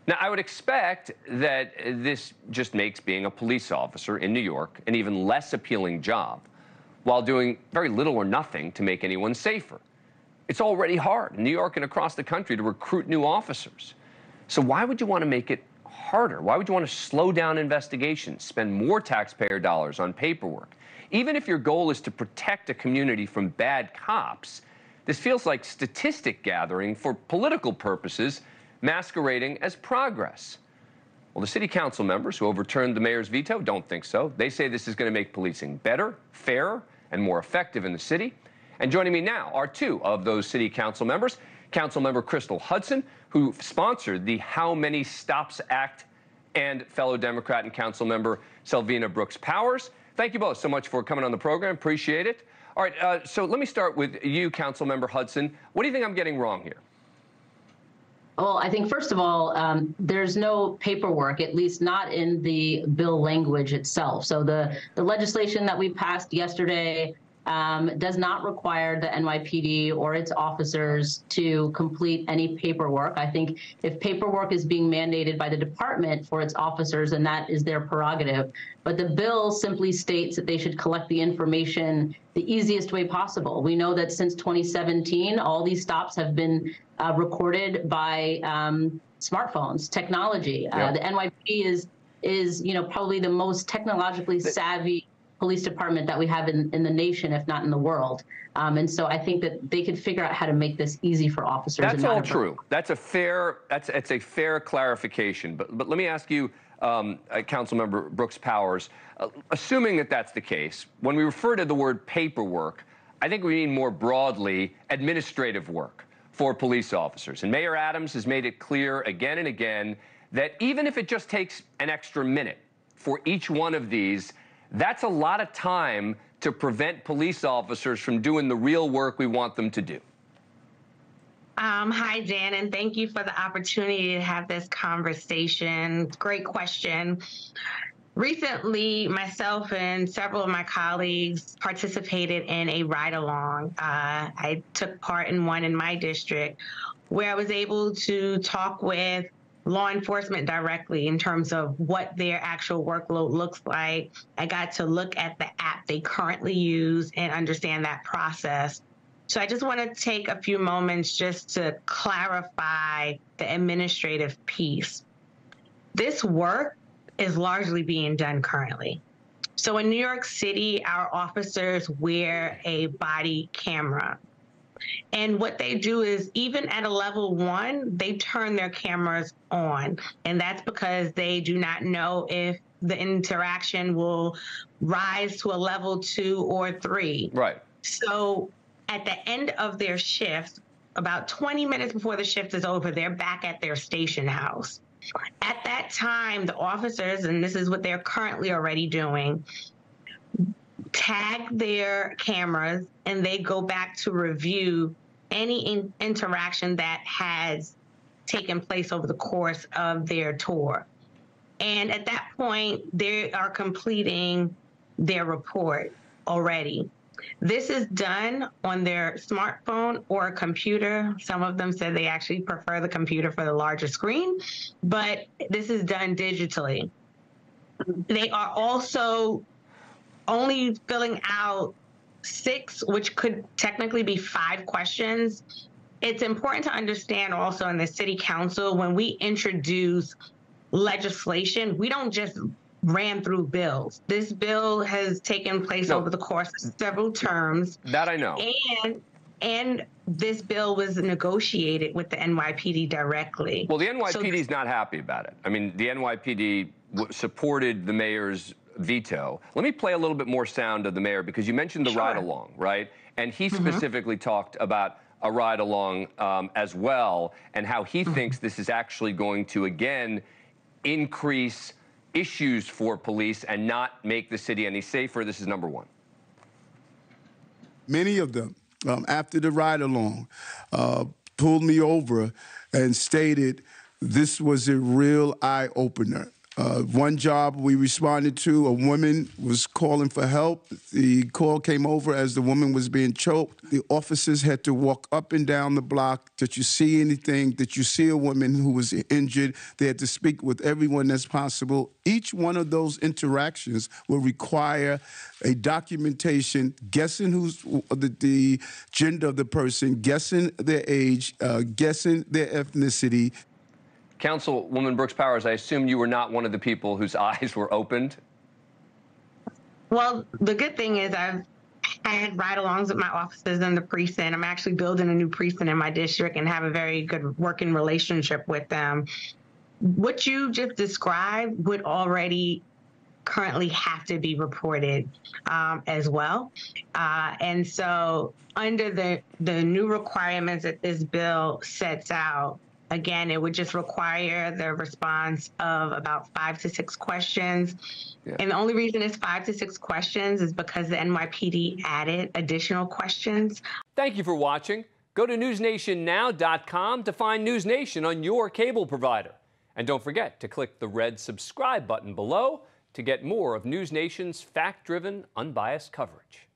Now, I would expect that this just makes being a police officer in New York an even less appealing job, while doing very little or nothing to make anyone safer. It's already hard in New York and across the country to recruit new officers. So why would you want to make it harder? Why would you want to slow down investigations, spend more taxpayer dollars on paperwork? Even if your goal is to protect a community from bad cops, this feels like statistic gathering for political purposes, masquerading as progress. Well, the city council members who overturned the mayor's veto don't think so. They say this is going to make policing better, fairer, and more effective in the city. And joining me now are two of those city council members. Councilmember Crystal Hudson, who sponsored the How Many Stops Act, and fellow Democrat and council member Selvena Brooks Powers. Thank you both so much for coming on the program. Appreciate it. All right, so let me start with you, Councilmember Hudson. What do you think I'm getting wrong here? Well, I think, first of all, there's no paperwork, at least not in the bill language itself. So the legislation that we passed yesterday does not require the NYPD or its officers to complete any paperwork. I think if paperwork is being mandated by the department for its officers, then that is their prerogative. But the bill simply states that they should collect the information the easiest way possible. We know that since 2017, all these stops have been recorded by smartphones, technology. Yep. The NYPD is probably the most technologically savvy police department that we have in the nation, if not in the world. And so I think that they could figure out how to make this easy for officers. That's all true. That's a fair clarification. But let me ask you, Councilmember Brooks Powers, assuming that that's the case, when we refer to the word paperwork, I think we mean more broadly administrative work for police officers. And Mayor Adams has made it clear again and again that even if it just takes an extra minute for each one of these, that's a lot of time to prevent police officers from doing the real work we want them to do. Hi, Dan, and thank you for the opportunity to have this conversation. Great question. Recently, myself and several of my colleagues participated in a ride-along. I took part in one in my district where I was able to talk with law enforcement directly in terms of what their actual workload looks like. I got to look at the app they currently use and understand that process. So I just want to take a few moments just to clarify the administrative piece. This work is largely being done currently. So in New York City, our officers wear a body camera. And what they do is, even at a level 1, they turn their cameras on. And that's because they do not know if the interaction will rise to a level 2 or 3. Right. So at the end of their shift, about 20 minutes before the shift is over, they're back at their station house. At that time, the officers, and this is what they're currently already doing, tag their cameras and they go back to review any interaction that has taken place over the course of their tour. And at that point, they are completing their report already. This is done on their smartphone or a computer. Some of them said they actually prefer the computer for the larger screen, but this is done digitally. They are also only filling out 6, which could technically be 5 questions. It's important to understand also in the city council, when we introduce legislation, we don't just ran through bills. This bill has taken place over the course of several terms. That I know. And this bill was negotiated with the NYPD directly. Well, the NYPD is not happy about it. I mean, the NYPD supported the mayor's veto. Let me play a little bit more sound of the mayor, because you mentioned the ride-along, right? And he specifically talked about a ride-along as well, and how he thinks this is actually going to, again, increase issues for police and not make the city any safer. This is number 1. Many of them, after the ride-along, pulled me over and stated this was a real eye-opener. One job we responded to, a woman was calling for help. The call came over as the woman was being choked. The officers had to walk up and down the block. Did you see anything? Did you see a woman who was injured? They had to speak with everyone that's possible. Each one of those interactions will require a documentation, guessing who's the gender of the person, guessing their age, guessing their ethnicity. Councilwoman Brooks Powers, I assume you were not one of the people whose eyes were opened? Well, the good thing is I've had ride-alongs with my officers in the precinct. I'm actually building a new precinct in my district and have a very good working relationship with them. What you just described would already currently have to be reported as well. And so under the new requirements that this bill sets out, again, it would just require the response of about 5 to 6 questions. Yeah. And the only reason it's 5 to 6 questions is because the NYPD added additional questions. Thank you for watching. Go to newsnationnow.com to find NewsNation on your cable provider. And don't forget to click the red subscribe button below to get more of NewsNation's fact-driven, unbiased coverage.